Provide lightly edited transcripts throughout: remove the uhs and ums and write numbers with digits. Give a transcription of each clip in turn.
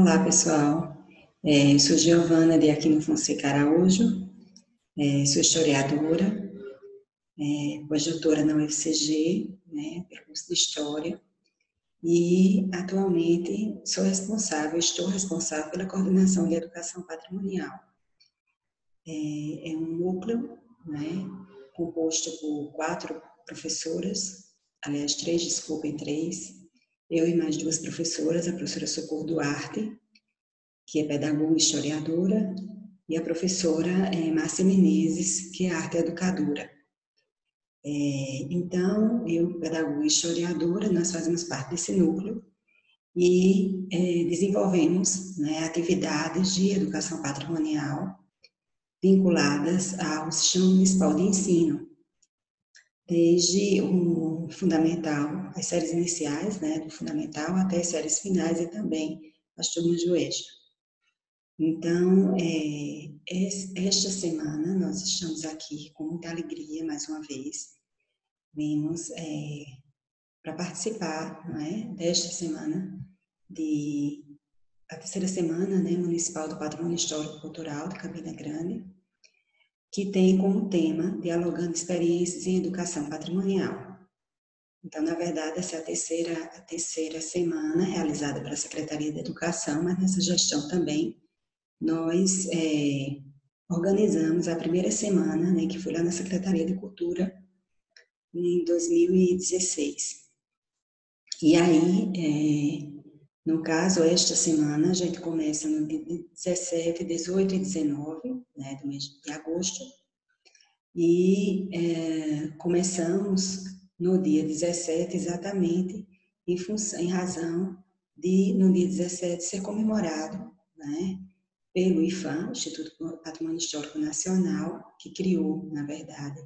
Olá, pessoal. Eu sou Giovana de Aquino Fonseca Araújo, sou historiadora, pós-doutora na UFCG, né, percurso de História, e atualmente estou responsável pela coordenação de educação patrimonial. É um núcleo, né, composto por 4 professoras, aliás, 3, desculpem, 3, eu e mais 2 professoras, a professora Socorro Duarte, que é pedagoga e historiadora, e a professora Márcia Menezes, que é arte educadora. Então, eu, pedagoga e historiadora, nós fazemos parte desse núcleo e desenvolvemos, né, atividades de educação patrimonial vinculadas ao Sistema Municipal de Ensino, desde o fundamental, as séries iniciais, né, do fundamental até as séries finais e também as turmas do EJA. Então, esta semana nós estamos aqui com muita alegria, mais uma vez, vimos para participar, não é, desta semana, a terceira semana, né, municipal do Patrimônio Histórico Cultural de Campina Grande, que tem como tema Dialogando Experiências em Educação Patrimonial. Então, na verdade, essa é a terceira semana realizada pela Secretaria de Educação, mas nessa gestão também nós organizamos a primeira semana, né, que foi lá na Secretaria de Cultura, em 2016. E aí, no caso, esta semana, a gente começa no dia 17, 18 e 19, né, do mês de agosto, e começamos no dia 17, exatamente, em razão de, no dia 17, ser comemorado, né, pelo IPHAN, Instituto Patrimônio Histórico Nacional, que criou, na verdade,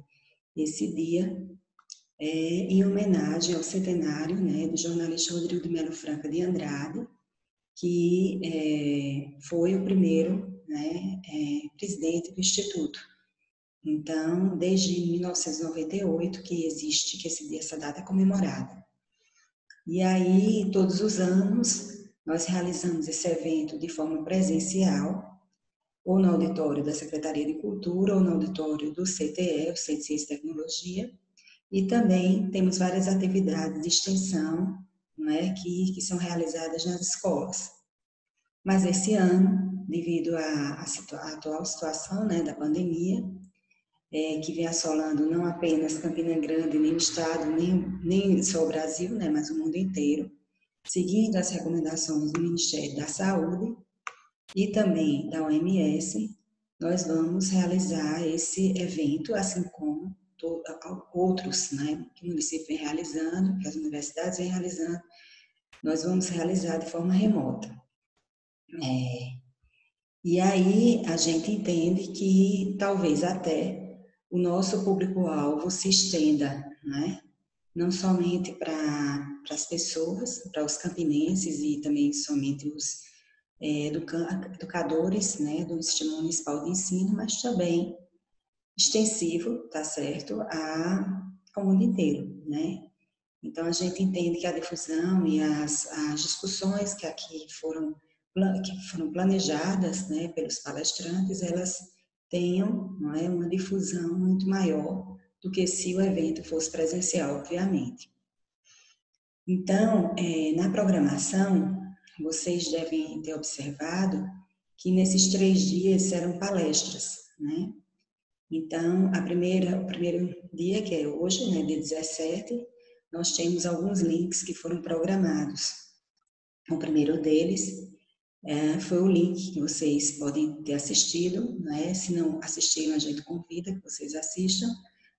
esse dia, em homenagem ao centenário, né, do jornalista Rodrigo de Melo Franca de Andrade, que foi o primeiro, né, presidente do Instituto. Então, desde 1998 que existe, que essa data é comemorada. E aí, todos os anos, nós realizamos esse evento de forma presencial, ou no auditório da Secretaria de Cultura, ou no auditório do CTE, o Centro de Ciência e Tecnologia, e também temos várias atividades de extensão, né, que são realizadas nas escolas. Mas esse ano, devido à atual situação, né, da pandemia, que vem assolando não apenas Campina Grande, nem o Estado, nem só o Brasil, né, mas o mundo inteiro, seguindo as recomendações do Ministério da Saúde, e também da OMS, nós vamos realizar esse evento, assim como outros, né, que o município vem realizando, que as universidades vêm realizando, nós vamos realizar de forma remota. E aí a gente entende que talvez até o nosso público-alvo se estenda, né, não somente para as pessoas, para os campinenses e também somente os educadores, né, do Sistema Municipal de Ensino, mas também extensivo, tá certo, ao mundo inteiro, né? Então, a gente entende que a difusão e as discussões que aqui que foram planejadas, né, pelos palestrantes, elas tenham, não é, uma difusão muito maior do que se o evento fosse presencial, obviamente. Então, na programação, vocês devem ter observado que nesses 3 dias serão palestras, né? Então, o primeiro dia, que é hoje, né, dia 17, nós temos alguns links que foram programados. O primeiro deles foi o link que vocês podem ter assistido, né? Se não assistiram, a gente convida que vocês assistam,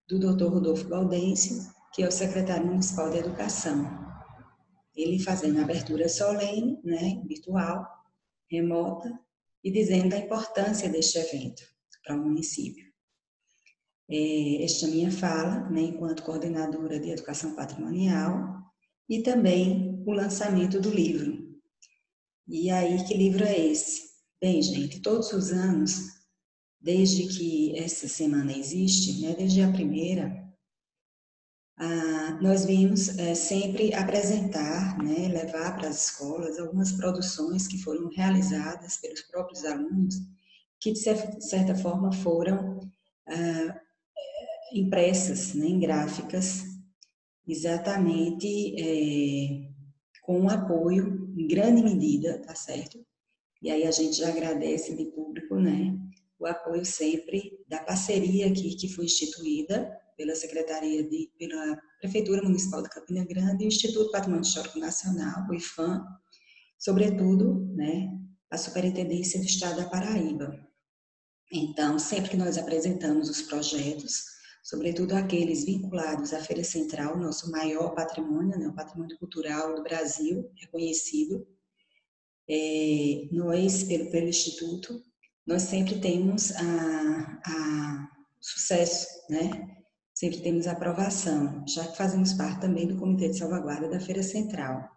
do Dr. Rodolfo Gaudêncio, que é o secretário municipal de Educação. Ele fazendo a abertura solene, né, virtual, remota, e dizendo a importância deste evento para o município. Esta minha fala, né, enquanto coordenadora de educação patrimonial, e também o lançamento do livro. E aí, que livro é esse? Bem, gente, todos os anos, desde que essa semana existe, né, desde a primeira, nós vimos sempre apresentar, né, levar para as escolas algumas produções que foram realizadas pelos próprios alunos, que de certa forma foram impressas, né, em gráficas, exatamente com o apoio, em grande medida, tá certo? E aí a gente já agradece de público, né, o apoio sempre da parceria aqui que foi instituída pela pela Prefeitura Municipal de Campina Grande e o Instituto Patrimônio Histórico Nacional, o IFAM, sobretudo, né, a Superintendência do Estado da Paraíba. Então, sempre que nós apresentamos os projetos, sobretudo aqueles vinculados à Feira Central, nosso maior patrimônio, né, o patrimônio cultural do Brasil, reconhecido, nós, pelo Instituto, nós sempre temos a sucesso, né? Sempre temos aprovação, já que fazemos parte também do Comitê de Salvaguarda da Feira Central.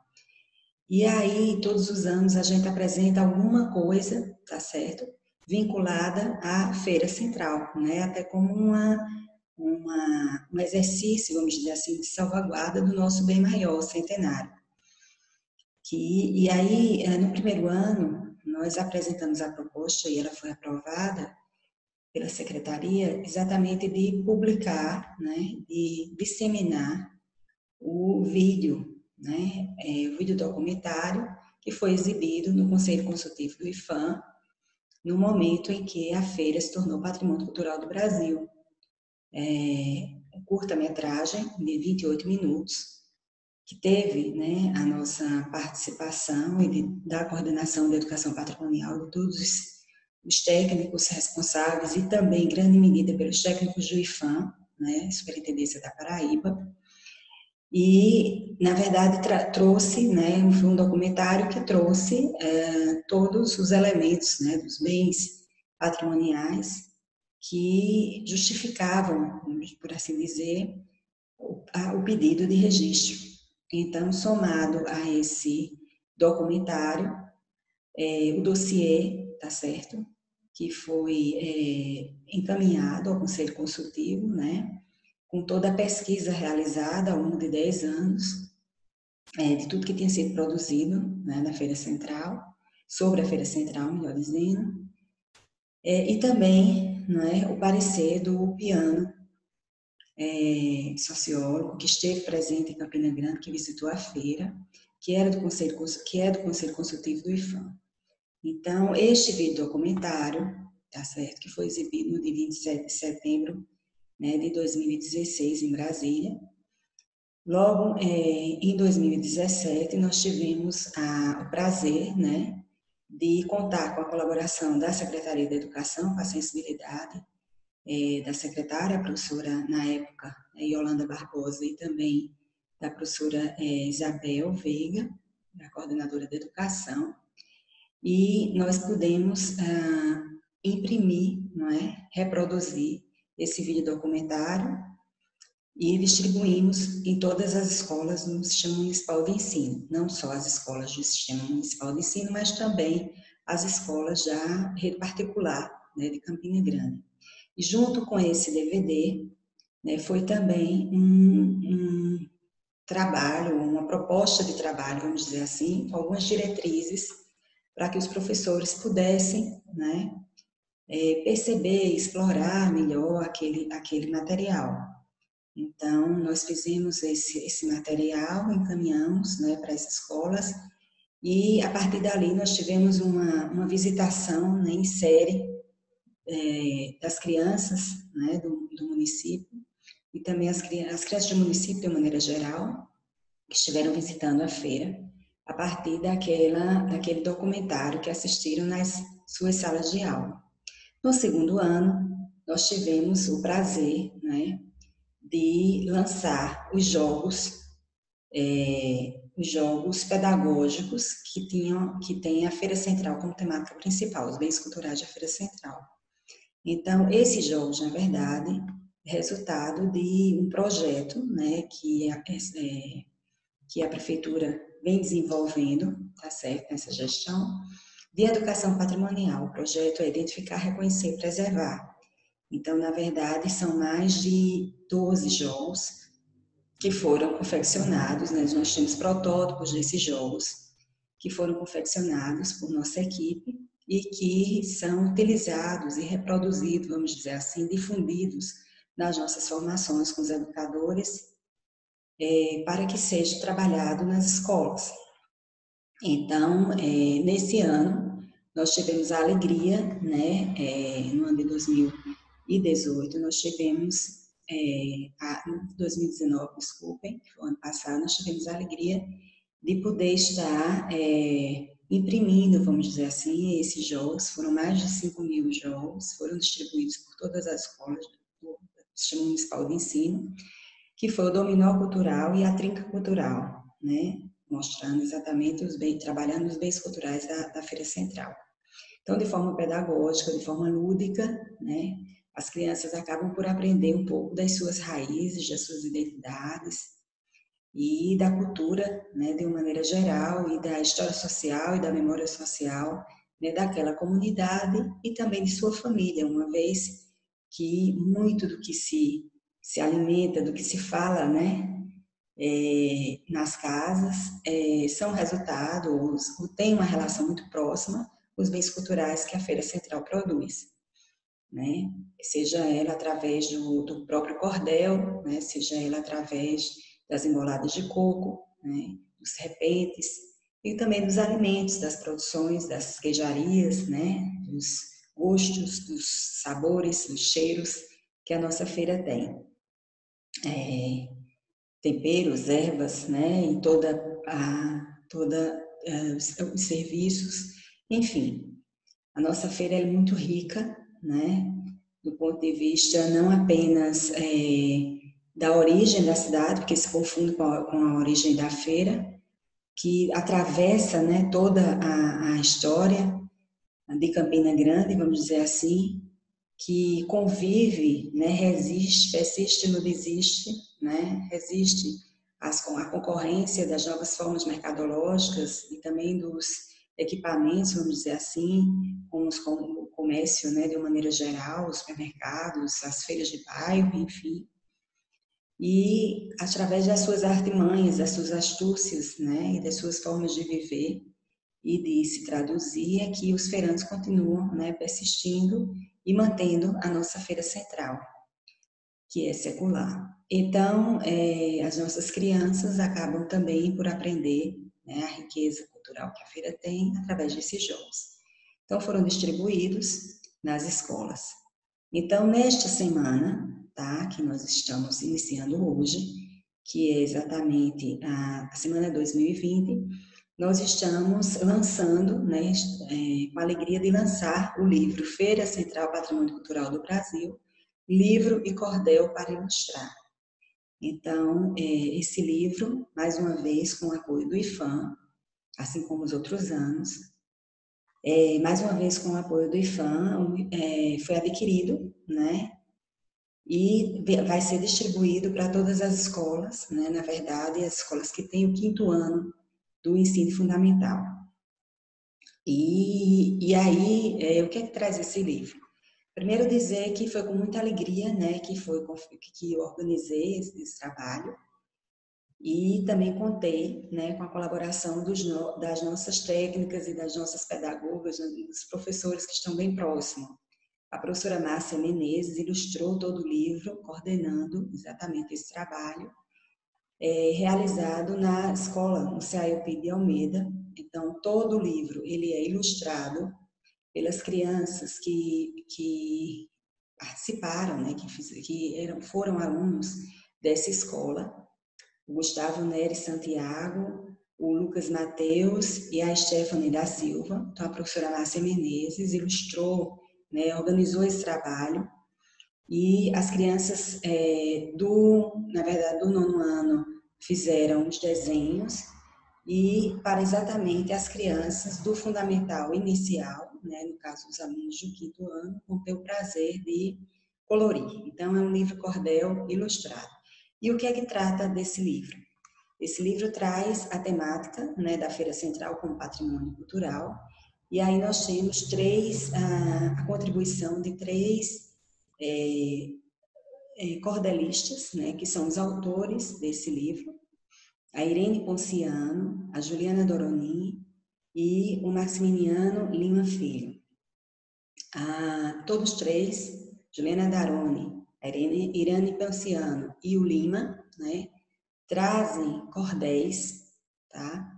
E aí, todos os anos, a gente apresenta alguma coisa, tá certo? Vinculada à Feira Central, né? Até como um exercício, vamos dizer assim, de salvaguarda do nosso bem maior, centenário. E aí, no primeiro ano, nós apresentamos a proposta e ela foi aprovada pela secretaria exatamente de publicar, né, de disseminar o vídeo, né, o vídeo documentário que foi exibido no Conselho Consultivo do IFAM no momento em que a feira se tornou Patrimônio Cultural do Brasil. Curta-metragem de 28 minutos, que teve, né, a nossa participação e da coordenação da educação patrimonial de todos os técnicos responsáveis e também, em grande medida, pelos técnicos do IFAM, né, Superintendência da Paraíba. E, na verdade, trouxe, né, foi um documentário que trouxe todos os elementos, né, dos bens patrimoniais que justificavam, por assim dizer, o pedido de registro. Então, somado a esse documentário, o dossiê, tá certo? Que foi encaminhado ao Conselho Consultivo, né? Com toda a pesquisa realizada ao longo de 10 anos, de tudo que tinha sido produzido, né, na Feira Central, sobre a Feira Central, melhor dizendo, e também, né, o parecer do Piano, sociólogo, que esteve presente em Campina Grande, que visitou a feira, que é do Conselho Consultivo do IFAM. Então, este vídeo documentário, tá certo, que foi exibido no dia 27 de setembro, né, de 2016, em Brasília. Logo, em 2017, nós tivemos o prazer, né, de contar com a colaboração da Secretaria da Educação, com a sensibilidade da secretária, a professora, na época, Yolanda Barbosa, e também da professora Isabel Veiga, a coordenadora da Educação, e nós pudemos imprimir, não é, reproduzir esse vídeo documentário e distribuímos em todas as escolas do Sistema Municipal de Ensino, não só as escolas do Sistema Municipal de Ensino, mas também as escolas da rede particular, né, de Campina Grande. E junto com esse DVD, né, foi também um trabalho, uma proposta de trabalho, vamos dizer assim, com algumas diretrizes para que os professores pudessem, né, perceber, explorar melhor aquele material. Então, nós fizemos esse material, encaminhamos, né, para as escolas, e a partir dali nós tivemos uma visitação, né, em série das crianças, né, do município, e também as crianças do município, de maneira geral, que estiveram visitando a feira, a partir daquele documentário que assistiram nas suas salas de aula. No segundo ano, nós tivemos o prazer, né, de lançar os jogos pedagógicos que tem a Feira Central como temática principal, os bens culturais da Feira Central. Então, esses jogos, na verdade, é resultado de um projeto, né, que a prefeitura vem desenvolvendo, tá certo, nessa gestão, de educação patrimonial. O projeto é identificar, reconhecer e preservar. Então, na verdade, são mais de 12 jogos que foram confeccionados, né? Nós temos protótipos desses jogos que foram confeccionados por nossa equipe e que são utilizados e reproduzidos, vamos dizer assim, difundidos nas nossas formações com os educadores, para que seja trabalhado nas escolas. Então, nesse ano, nós tivemos a alegria, né, no ano de 2018, nós tivemos, 2019, desculpem, foi o ano passado, nós tivemos a alegria de poder estar imprimindo, vamos dizer assim, esses jogos. Foram mais de 5.000 jogos, foram distribuídos por todas as escolas do Sistema Municipal de Ensino, que foi o dominó cultural e a trinca cultural, né? Mostrando exatamente trabalhando os bens culturais da Feira Central. Então, de forma pedagógica, de forma lúdica, né? As crianças acabam por aprender um pouco das suas raízes, das suas identidades, e da cultura, né, de uma maneira geral, e da história social e da memória social, né, daquela comunidade e também de sua família, uma vez que muito do que se alimenta, do que se fala, né, nas casas, são resultados, ou tem uma relação muito próxima com os bens culturais que a Feira Central produz, né? Seja ela através do próprio cordel, né? Seja ela através das emboladas de coco, né? Dos repentes e também dos alimentos, das produções, das queijarias, né? Dos gostos, dos sabores, dos cheiros que a nossa feira tem. Temperos, ervas, né? E os serviços, enfim. A nossa feira é muito rica, né? Do ponto de vista não apenas da origem da cidade, porque se confunde com a origem da feira, que atravessa, né, toda a história de Campina Grande, vamos dizer assim, que convive, né, resiste, persiste, não desiste, né, resiste à concorrência das novas formas mercadológicas e também dos equipamentos, vamos dizer assim, como o comércio, né, de uma maneira geral, os supermercados, as feiras de bairro, enfim. E através das suas artimanhas, das suas astúcias, né, e das suas formas de viver e de se traduzir, é que os feirantes continuam, né, persistindo e mantendo a nossa feira central, que é secular. Então, as nossas crianças acabam também por aprender, né, a riqueza cultural que a feira tem através desses jogos. Então, foram distribuídos nas escolas. Então, nesta semana, tá, que nós estamos iniciando hoje, que é exatamente a semana 2020, nós estamos lançando, né, com a alegria de lançar o livro Feira Central Patrimônio Cultural do Brasil, livro e cordel para ilustrar. Então, esse livro, mais uma vez, com o apoio do IFAM, assim como os outros anos, mais uma vez com o apoio do IFAM, foi adquirido, né, e vai ser distribuído para todas as escolas, né, na verdade, as escolas que têm o 5º ano do ensino fundamental. E aí, o que é que traz esse livro? Primeiro dizer que foi com muita alegria, né, que eu organizei esse trabalho e também contei, né, com a colaboração das nossas técnicas e das nossas pedagogas, dos professores que estão bem próximos. A professora Márcia Menezes ilustrou todo o livro, coordenando exatamente esse trabalho, realizado na escola, no CAEUP de Almeida. Então, todo o livro ele é ilustrado pelas crianças que participaram, né, foram alunos dessa escola, o Gustavo Nery Santiago, o Lucas Mateus e a Stephanie da Silva. Então, a professora Márcia Menezes ilustrou, né, organizou esse trabalho, e as crianças na verdade, do 9º ano fizeram os desenhos, e para exatamente as crianças do fundamental inicial, né, no caso os alunos do 5º ano, vão ter o prazer de colorir. Então, é um livro cordel ilustrado. E o que é que trata desse livro? Esse livro traz a temática, né, da Feira Central como patrimônio cultural, e aí nós temos a contribuição de 3 cordelistas, né, que são os autores desse livro, a Irene Ponciano, a Juliana Doroni e o Maximiliano Lima Filho. Todos três, Juliana Daroni, a Irene Ponciano e o Lima, né, trazem cordéis, tá?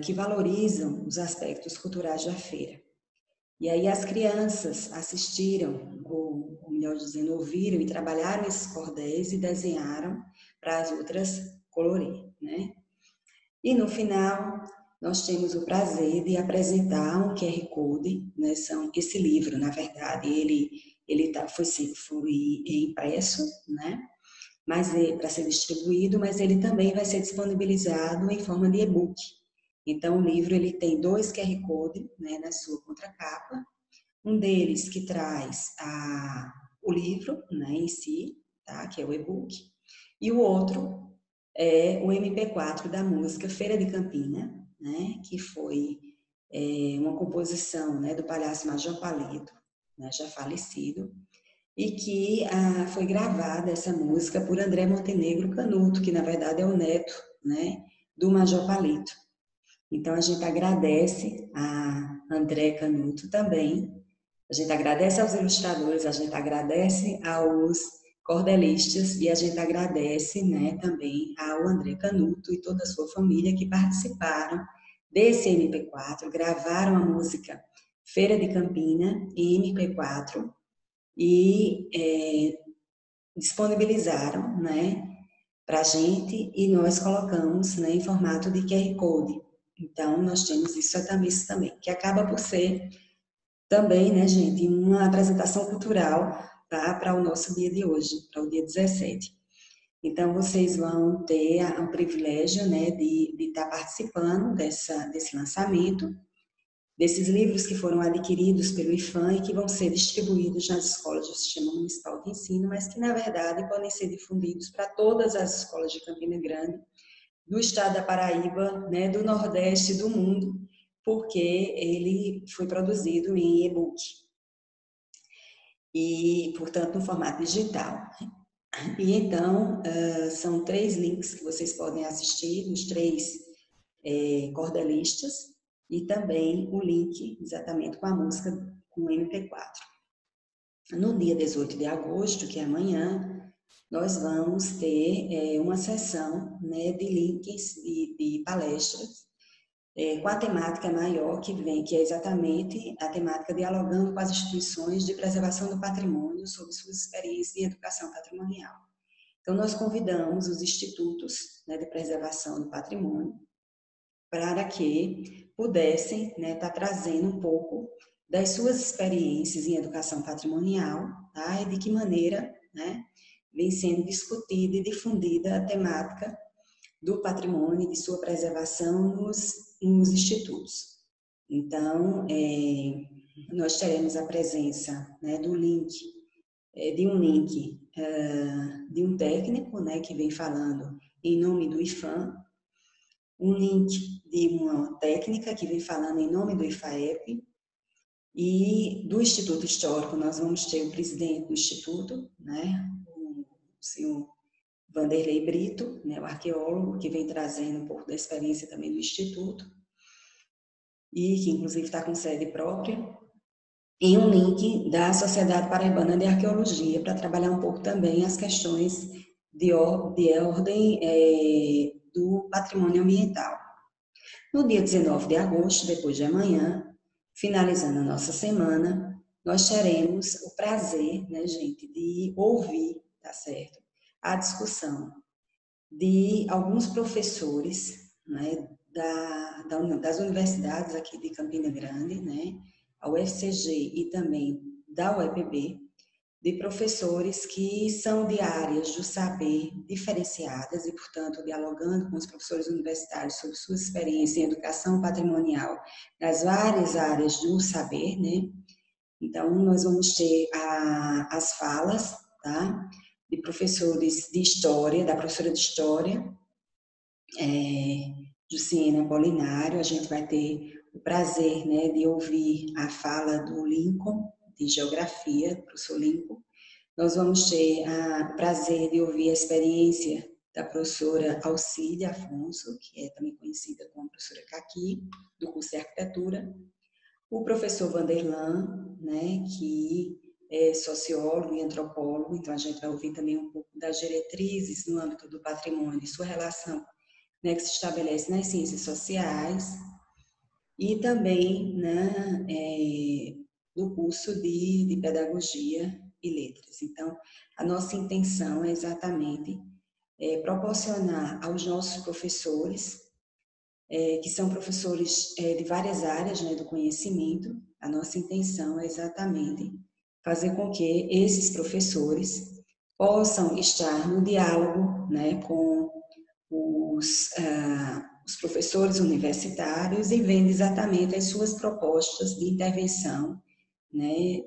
Que valorizam os aspectos culturais da feira. E aí as crianças assistiram, ou melhor dizendo, ouviram e trabalharam esses cordéis e desenharam para as outras colorir, né? E no final, nós temos o prazer de apresentar um QR Code, né? Esse livro, na verdade, foi impresso, né? Mas para ser distribuído, mas ele também vai ser disponibilizado em forma de e-book. Então, o livro ele tem 2 QR Code, né, na sua contracapa. Um deles que traz o livro, né, em si, tá, que é o e-book. E o outro é o MP4 da música Feira de Campina, né, que foi uma composição, né, do palhaço Major Palito, né, já falecido, e que foi gravada essa música por André Montenegro Canuto, que na verdade é o neto, né, do Major Palito. Então a gente agradece a André Canuto também, a gente agradece aos ilustradores, a gente agradece aos cordelistas e a gente agradece, né, também ao André Canuto e toda a sua família que participaram desse MP4, gravaram a música Feira de Campina em MP4 e disponibilizaram, né, para a gente e nós colocamos, né, em formato de QR Code. Então, nós temos isso também, que acaba por ser também, né, gente, uma apresentação cultural, tá, para o nosso dia de hoje, para o dia 17. Então, vocês vão ter o privilégio, né, de estar participando desse lançamento, desses livros que foram adquiridos pelo IFAM e que vão ser distribuídos nas escolas do Sistema Municipal de Ensino, mas que, na verdade, podem ser difundidos para todas as escolas de Campina Grande, do estado da Paraíba, né, do Nordeste, do mundo, porque ele foi produzido em e-book e, portanto, no formato digital. E então, são 3 links que vocês podem assistir, dos 3 cordelistas, e também o link exatamente com a música com o MP4. No dia 18 de agosto, que é amanhã, nós vamos ter uma sessão, né, de links de palestras com a temática maior que é exatamente a temática dialogando com as instituições de preservação do patrimônio sobre suas experiências em educação patrimonial. Então, nós convidamos os institutos, né, de preservação do patrimônio para que pudessem, né, estar trazendo um pouco das suas experiências em educação patrimonial, tá? E de que maneira, né, vem sendo discutida e difundida a temática do patrimônio e de sua preservação nos institutos. Então, nós teremos a presença, né, de um link de um técnico, né, que vem falando em nome do IFAM, um link de uma técnica que vem falando em nome do IFAEP, e do Instituto Histórico nós vamos ter o presidente do Instituto, né, o senhor Vanderlei Brito, né, o arqueólogo, que vem trazendo um pouco da experiência também do Instituto, e que inclusive está com sede própria, e um link da Sociedade Paraibana de Arqueologia, para trabalhar um pouco também as questões de ordem do patrimônio ambiental. No dia 19 de agosto, depois de amanhã, finalizando a nossa semana, nós teremos o prazer, né, gente, de ouvir, tá certo, a discussão de alguns professores, né, das universidades aqui de Campina Grande, né, a UFCG e também da UEPB, de professores que são de áreas do saber diferenciadas e, portanto, dialogando com os professores universitários sobre sua experiência em educação patrimonial nas várias áreas do saber, né? Então, nós vamos ter as falas, tá? De professores de história, da professora de história, Juciene Apolinário. A gente vai ter o prazer, né, de ouvir a fala do Lincoln, de geografia, professor Lincoln, Nós vamos ter o prazer de ouvir a experiência da professora Alcília Afonso, que é também conhecida como professora Caqui, do curso de arquitetura, o professor Vanderlan, né, que é sociólogo e antropólogo, então a gente vai ouvir também um pouco das diretrizes no âmbito do patrimônio e sua relação, né, que se estabelece nas ciências sociais, e também, né, do curso de pedagogia e letras. Então, a nossa intenção é exatamente proporcionar aos nossos professores, que são professores de várias áreas, né, do conhecimento, a nossa intenção é exatamente fazer com que esses professores possam estar no diálogo, né, com os professores universitários e vendo exatamente as suas propostas de intervenção, né,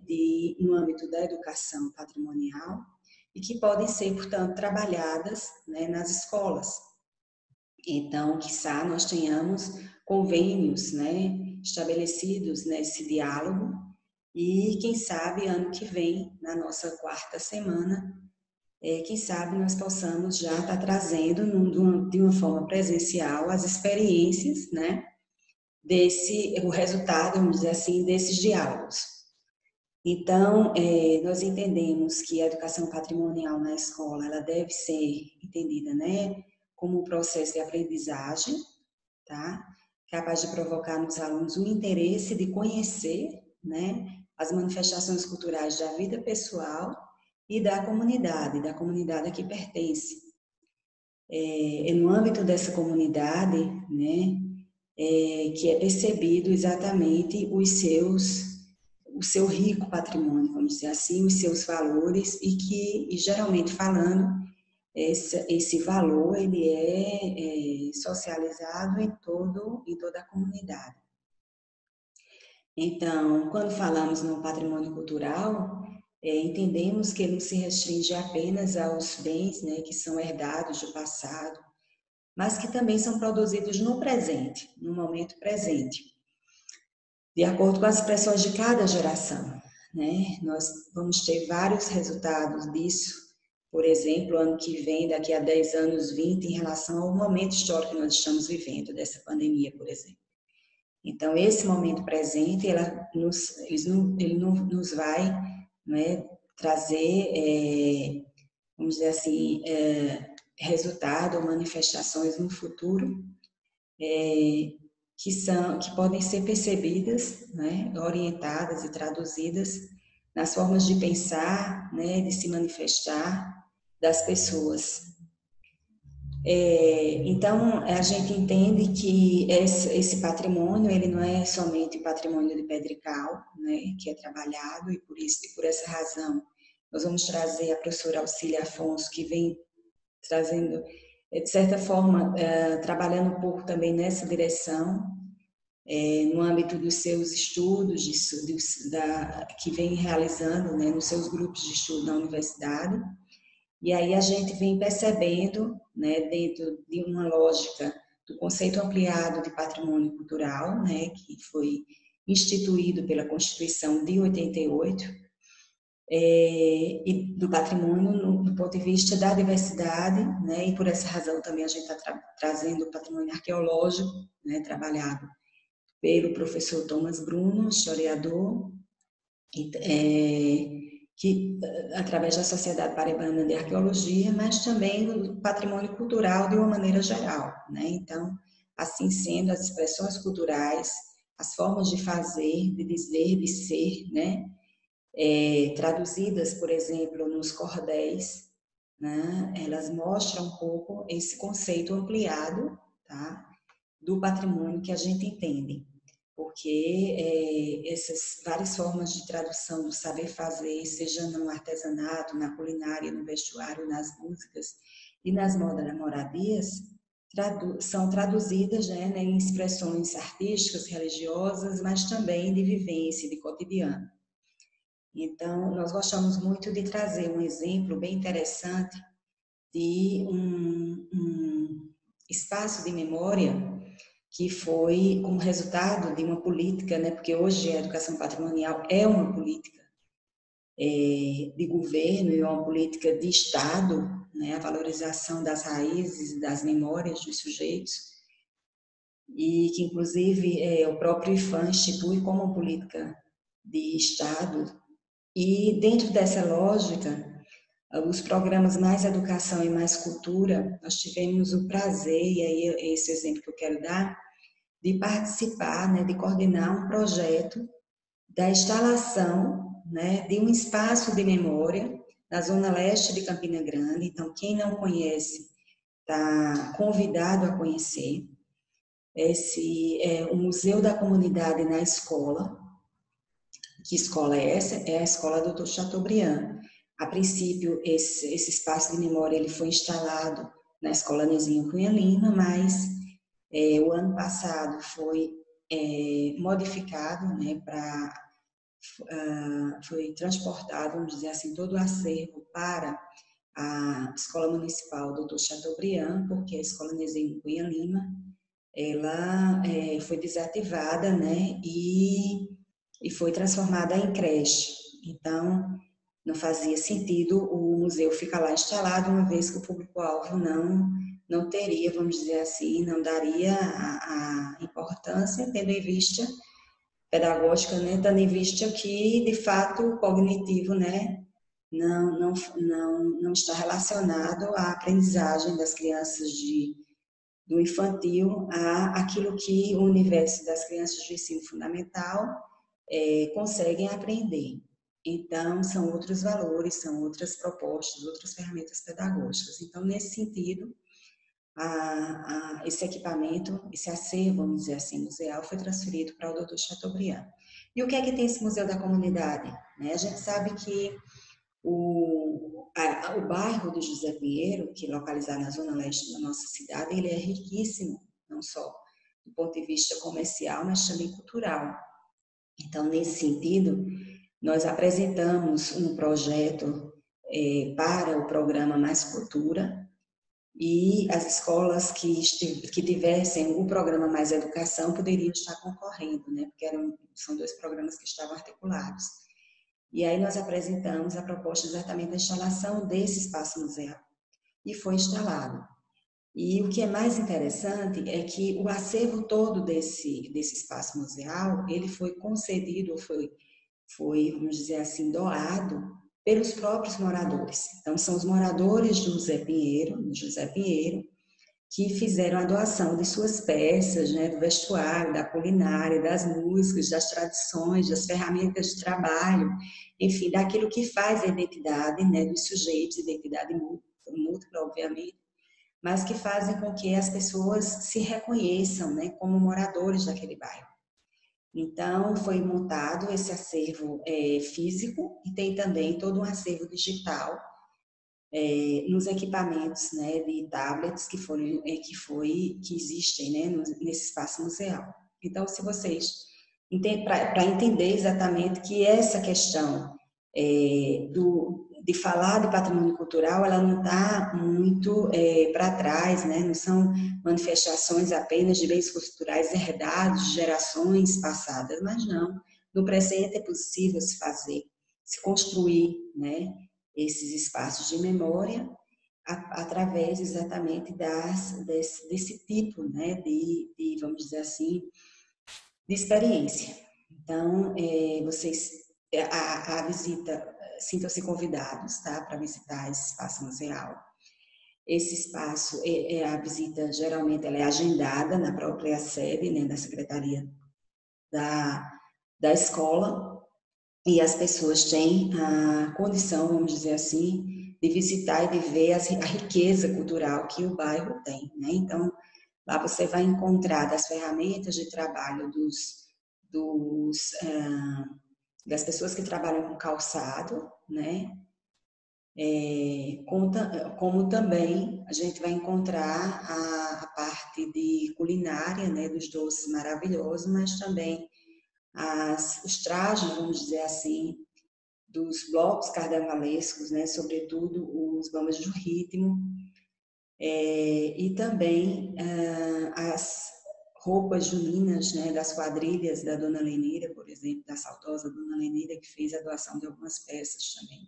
no âmbito da educação patrimonial e que podem ser, portanto, trabalhadas, né, nas escolas. Então, quiçá nós tenhamos convênios, né, estabelecidos nesse diálogo e, quem sabe, ano que vem, na nossa quarta semana, quem sabe nós possamos já estar trazendo de uma forma presencial as experiências, né, o resultado, vamos dizer assim, desses diálogos. Então, nós entendemos que a educação patrimonial na escola, ela deve ser entendida, né, como um processo de aprendizagem, tá? Capaz de provocar nos alunos o interesse de conhecer, né, as manifestações culturais da vida pessoal e da comunidade a que pertence. No âmbito dessa comunidade, né, que é percebido exatamente o seu rico patrimônio, vamos dizer assim, os seus valores e geralmente falando, esse valor ele é socializado em toda a comunidade. Então, quando falamos no patrimônio cultural, entendemos que ele não se restringe apenas aos bens, né, que são herdados do passado, mas que também são produzidos no presente, no momento presente, de acordo com as expressões de cada geração, né? Nós vamos ter vários resultados disso, por exemplo, ano que vem, daqui a 10 anos, 20, em relação ao momento histórico que nós estamos vivendo, dessa pandemia, por exemplo. Então, esse momento presente, ele nos vai, né, trazer, vamos dizer assim, resultado ou manifestações no futuro que podem ser percebidas, né, orientadas e traduzidas nas formas de pensar, né, de se manifestar das pessoas. Então, a gente entende que esse patrimônio, ele não é somente o patrimônio de Pedrical, né, que é trabalhado, e por essa razão, nós vamos trazer a professora Alcília Afonso, que vem trazendo, de certa forma, trabalhando um pouco também nessa direção, no âmbito dos seus estudos, que vem realizando, né, nos seus grupos de estudo na universidade. E aí a gente vem percebendo, né, dentro de uma lógica do conceito ampliado de patrimônio cultural, né, que foi instituído pela Constituição de 88, e do patrimônio do ponto de vista da diversidade, né, e por essa razão também a gente está trazendo o patrimônio arqueológico, né, trabalhado pelo professor Thomas Bruno, historiador, que através da Sociedade Paraibana de Arqueologia, mas também do patrimônio cultural de uma maneira geral, né? Então, assim sendo, as expressões culturais, as formas de fazer, de dizer, de ser, né? Traduzidas, por exemplo, nos cordéis, né? Elas mostram um pouco esse conceito ampliado, tá? Do patrimônio que a gente entende, porque essas várias formas de tradução do saber fazer, seja no artesanato, na culinária, no vestuário, nas músicas e nas moradias, são traduzidas, né, em expressões artísticas, religiosas, mas também de vivência, de cotidiano. Então, nós gostamos muito de trazer um exemplo bem interessante de um espaço de memória que foi como resultado de uma política, né, porque hoje a educação patrimonial é uma política, de governo e uma política de Estado, né, a valorização das raízes, das memórias dos sujeitos, e que, inclusive, o próprio IFAM institui como política de Estado. E, dentro dessa lógica, os programas Mais Educação e Mais Cultura, nós tivemos o prazer, e aí é esse exemplo que eu quero dar, de participar, né, de coordenar um projeto da instalação, né, de um espaço de memória na zona leste de Campina Grande. Então, quem não conhece, está convidado a conhecer. Esse é o Museu da Comunidade na escola. Que escola é essa? É a Escola Dr. Chateaubriand. A princípio, esse espaço de memória ele foi instalado na Escola Nezinho Cunha Lima, mas o ano passado foi modificado, né, foi transportado, vamos dizer assim, todo o acervo para a Escola Municipal Dr. Chateaubriand, porque a Escola Nezinho Cunha Lima ela foi desativada, né, e foi transformada em creche. Então, não fazia sentido o museu ficar lá instalado, uma vez que o público-alvo não teria, vamos dizer assim, não daria a importância, tendo em vista, pedagógica, né, tendo em vista que, de fato, o cognitivo, né, não está relacionado à aprendizagem das crianças do infantil a aquilo que o universo das crianças do ensino fundamental conseguem aprender. Então, são outros valores, são outras propostas, outras ferramentas pedagógicas. Então, nesse sentido, esse equipamento, esse acervo, vamos dizer assim, museal, foi transferido para o Dr. Chateaubriand. E o que é que tem esse Museu da Comunidade? A gente sabe que o bairro do José Pinheiro, que é localizado na zona leste da nossa cidade, ele é riquíssimo, não só do ponto de vista comercial, mas também cultural. Então, nesse sentido, nós apresentamos um projeto para o programa Mais Cultura, e as escolas que tivessem o programa Mais Educação poderiam estar concorrendo, né? Porque são dois programas que estavam articulados. E aí nós apresentamos a proposta exatamente da instalação desse espaço museal. E foi instalado. E o que é mais interessante é que o acervo todo desse espaço museal, ele foi concedido, foi, vamos dizer assim, doado pelos próprios moradores. Então, são os moradores do José Pinheiro, que fizeram a doação de suas peças, né, do vestuário, da culinária, das músicas, das tradições, das ferramentas de trabalho, enfim, daquilo que faz a identidade, né, dos sujeitos, identidade múltipla, obviamente, mas que fazem com que as pessoas se reconheçam, né, como moradores daquele bairro. Então, foi montado esse acervo físico e tem também todo um acervo digital nos equipamentos, né, de tablets que existem, né, nesse espaço museal. Então, se vocês para entender exatamente que essa questão de falar de patrimônio cultural, ela não está muito para trás, né? Não são manifestações apenas de bens culturais herdados de gerações passadas, mas não. No presente é possível se fazer, se construir, né, esses espaços de memória através exatamente desse tipo, né, vamos dizer assim, de experiência. Então, a visita, sintam-se convidados, tá, para visitar esse espaço museal. Esse espaço, a visita geralmente ela é agendada na própria sede, né, da Secretaria da escola, e as pessoas têm a condição, vamos dizer assim, de visitar e de ver a riqueza cultural que o bairro tem, né? Então, lá você vai encontrar das ferramentas de trabalho das pessoas que trabalham com calçado, né? Como também a gente vai encontrar a parte de culinária, né? Dos doces maravilhosos, mas também os trajes, vamos dizer assim, dos blocos carnavalescos, né? Sobretudo os bambas do ritmo, e também as roupas juninas, né, das quadrilhas da Dona Lenira, por exemplo, da saudosa Dona Lenira, que fez a doação de algumas peças também.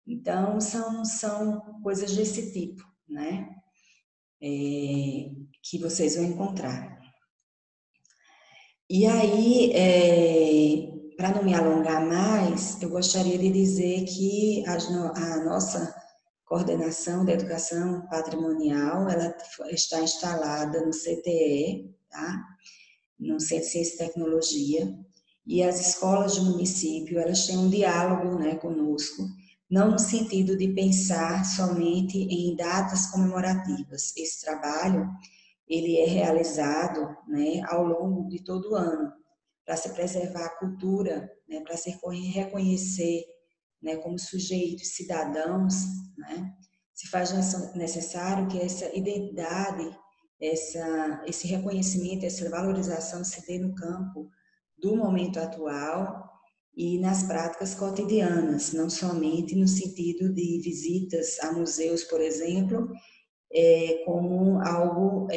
Então, são coisas desse tipo, né, que vocês vão encontrar. E aí, para não me alongar mais, eu gostaria de dizer que a nossa coordenação da educação patrimonial, ela está instalada no CTE, tá? No Centro de Ciência e Tecnologia, e as escolas do município, elas têm um diálogo, né, conosco, não no sentido de pensar somente em datas comemorativas. Esse trabalho, ele é realizado, né, ao longo de todo o ano, para se preservar a cultura, né, para se reconhecer, né, como sujeitos, cidadãos, né, se faz necessário que essa identidade, esse reconhecimento, essa valorização se dê no campo do momento atual e nas práticas cotidianas, não somente no sentido de visitas a museus, por exemplo, como algo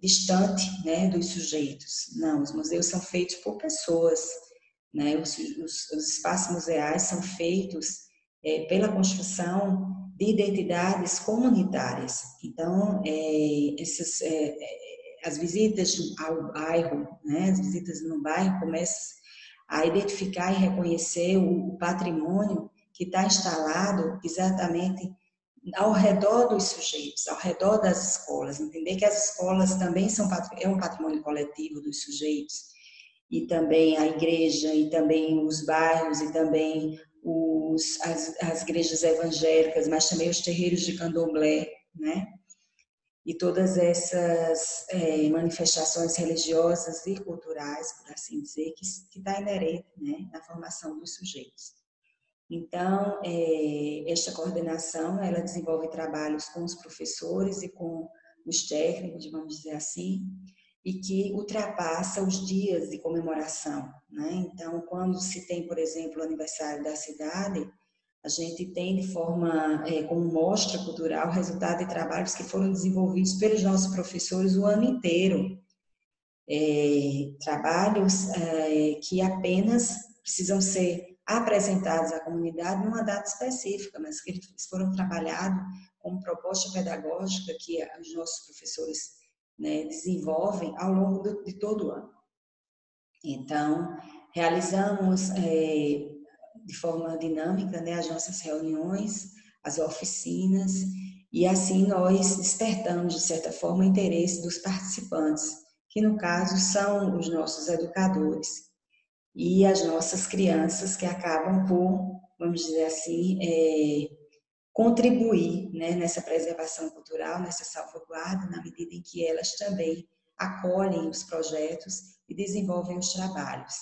distante, né, dos sujeitos. Não, os museus são feitos por pessoas, né? Os espaços museais são feitos pela construção de identidades comunitárias. Então, as visitas ao bairro, né, as visitas no bairro começam a identificar e reconhecer o patrimônio que está instalado exatamente ao redor dos sujeitos, ao redor das escolas, entender que as escolas também é um patrimônio coletivo dos sujeitos, e também a igreja, e também os bairros, e também as igrejas evangélicas, mas também os terreiros de candomblé, né? E todas essas manifestações religiosas e culturais, por assim dizer, que está inerente, né, na formação dos sujeitos. Então, esta coordenação, ela desenvolve trabalhos com os professores e com os técnicos, vamos dizer assim, e que ultrapassa os dias de comemoração, né? Então, quando se tem, por exemplo, o aniversário da cidade, a gente tem de forma, como mostra cultural, o resultado de trabalhos que foram desenvolvidos pelos nossos professores o ano inteiro. Trabalhos que apenas precisam ser apresentados à comunidade numa data específica, mas que eles foram trabalhados como proposta pedagógica que os nossos professores, né, desenvolvem ao longo de todo o ano. Então, realizamos de forma dinâmica, né, as nossas reuniões, as oficinas, e assim nós despertamos, de certa forma, o interesse dos participantes, que no caso são os nossos educadores e as nossas crianças, que acabam por, vamos dizer assim, contribuir, né, nessa preservação cultural, nessa salvaguarda, na medida em que elas também acolhem os projetos e desenvolvem os trabalhos.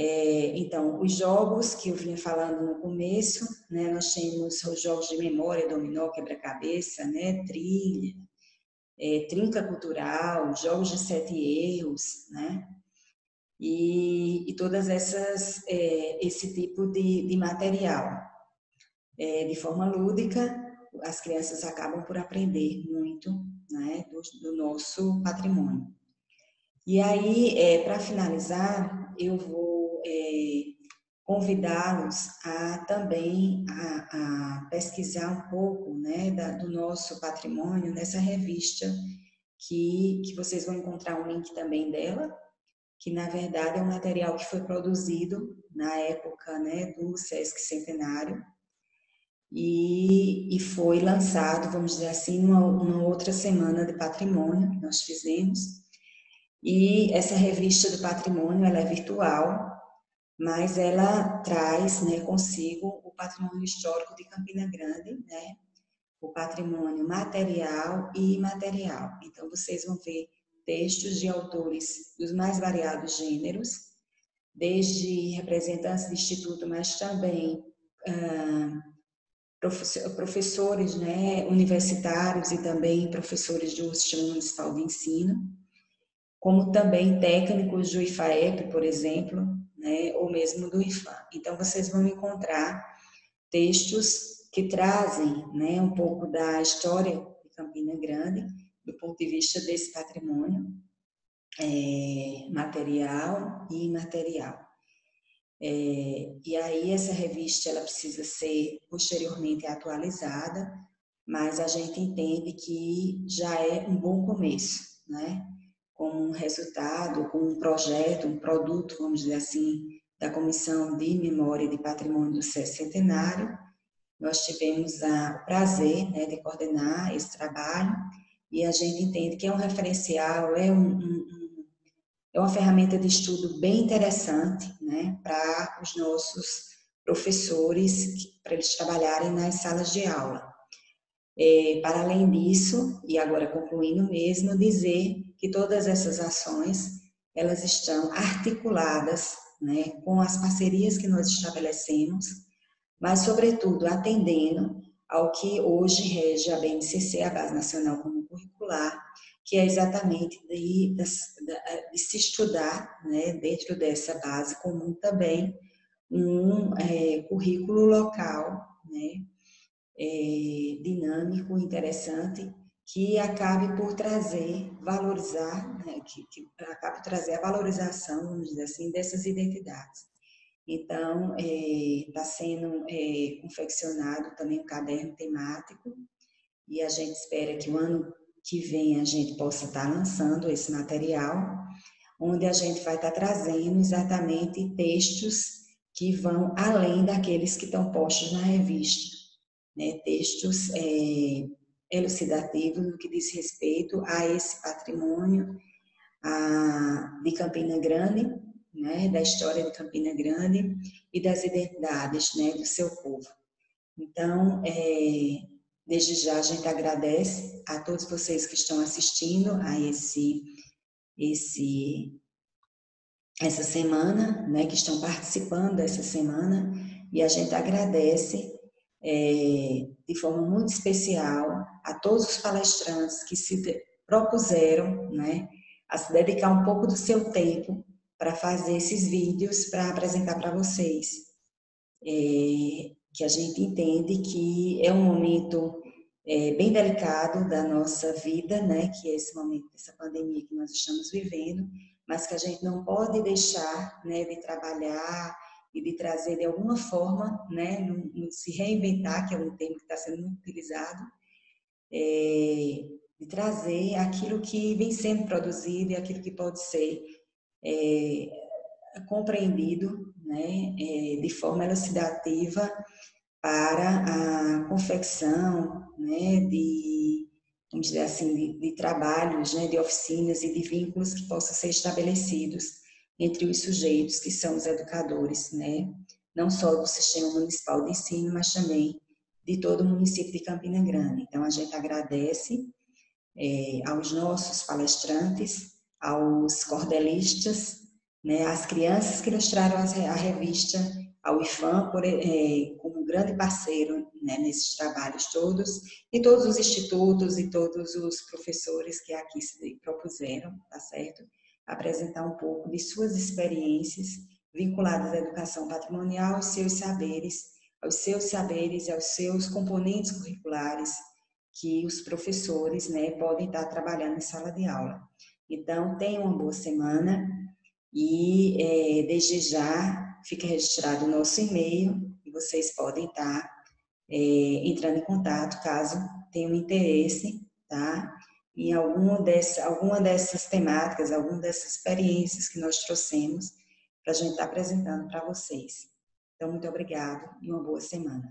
Então, os jogos que eu vinha falando no começo, né, nós temos os jogos de memória, dominó, quebra-cabeça, né, trilha, trinca cultural, jogos de 7 erros, né, e todas esse tipo de material. De forma lúdica, as crianças acabam por aprender muito, né, do nosso patrimônio. E aí, para finalizar, eu vou convidá-los a também a pesquisar um pouco, né, do nosso patrimônio nessa revista que vocês vão encontrar um link também dela, que na verdade é um material que foi produzido na época, né, do Sesc Centenário e foi lançado, vamos dizer assim, numa outra semana de patrimônio que nós fizemos. E essa revista do patrimônio, ela é virtual, mas ela traz, né, consigo o patrimônio histórico de Campina Grande, né, o patrimônio material e imaterial. Então, vocês vão ver textos de autores dos mais variados gêneros, desde representantes de instituto, mas também professores, né, universitários e também professores do Sistema Municipal de Ensino, como também técnicos do IFAEP, por exemplo, né, ou mesmo do IFAM. Então, vocês vão encontrar textos que trazem, um pouco da história de Campina Grande, do ponto de vista desse patrimônio, material e imaterial. E aí essa revista ela precisa ser posteriormente atualizada, mas a gente entende que já é um bom começo, né? Como um resultado, como um projeto, um produto, vamos dizer assim, da Comissão de Memória e de Patrimônio do Sescentenário. Nós tivemos o prazer, né, de coordenar esse trabalho e a gente entende que é um referencial, é uma ferramenta de estudo bem interessante, né, para os nossos professores, para eles trabalharem nas salas de aula. Para além disso, e agora concluindo mesmo, dizer que todas essas ações, elas estão articuladas, né, com as parcerias que nós estabelecemos, mas, sobretudo, atendendo ao que hoje rege a BNCC, a Base Nacional Comum Curricular, que é exatamente de se estudar, né, dentro dessa base comum também, um currículo local, né, dinâmico, interessante, que acabe por trazer, valorizar, né, que acabe por trazer a valorização, vamos dizer assim, dessas identidades. Então, está sendo confeccionado também um caderno temático e a gente espera que o ano que vem a gente possa estar lançando esse material, onde a gente vai estar trazendo exatamente textos que vão além daqueles que estão postos na revista, né? Textos elucidativos no que diz respeito a esse patrimônio de Campina Grande, né, da história de Campina Grande e das identidades, né, do seu povo. Então, desde já a gente agradece a todos vocês que estão assistindo a essa semana, né, que estão participando dessa semana, e a gente agradece de forma muito especial a todos os palestrantes que se propuseram, né, a se dedicar um pouco do seu tempo para fazer esses vídeos para apresentar para vocês. Que a gente entende que é um momento bem delicado da nossa vida, né, que é esse momento dessa pandemia que nós estamos vivendo, mas que a gente não pode deixar, né, de trabalhar e de trazer de alguma forma, né, no se reinventar, que é um termo que está sendo muito utilizado, de trazer aquilo que vem sendo produzido e aquilo que pode ser compreendido, né, de forma elucidativa para a confecção, né, vamos dizer assim, de trabalhos, né, de oficinas e de vínculos que possam ser estabelecidos entre os sujeitos que são os educadores, né, não só do Sistema Municipal de Ensino, mas também de todo o município de Campina Grande. Então, a gente agradece aos nossos palestrantes, aos cordelistas, né, às crianças que ilustraram a revista, ao IFAM como grande parceiro, né, nesses trabalhos todos, e todos os institutos e todos os professores que aqui se propuseram, tá certo? Apresentar um pouco de suas experiências vinculadas à educação patrimonial, aos seus saberes e aos seus componentes curriculares, que os professores, né, podem estar trabalhando em sala de aula. Então, tenham uma boa semana e desde já fica registrado o nosso e-mail e vocês podem estar entrando em contato caso tenham interesse, tá? Em alguma dessas temáticas, alguma dessas experiências que nós trouxemos para a gente estar apresentando para vocês. Então, muito obrigado e uma boa semana.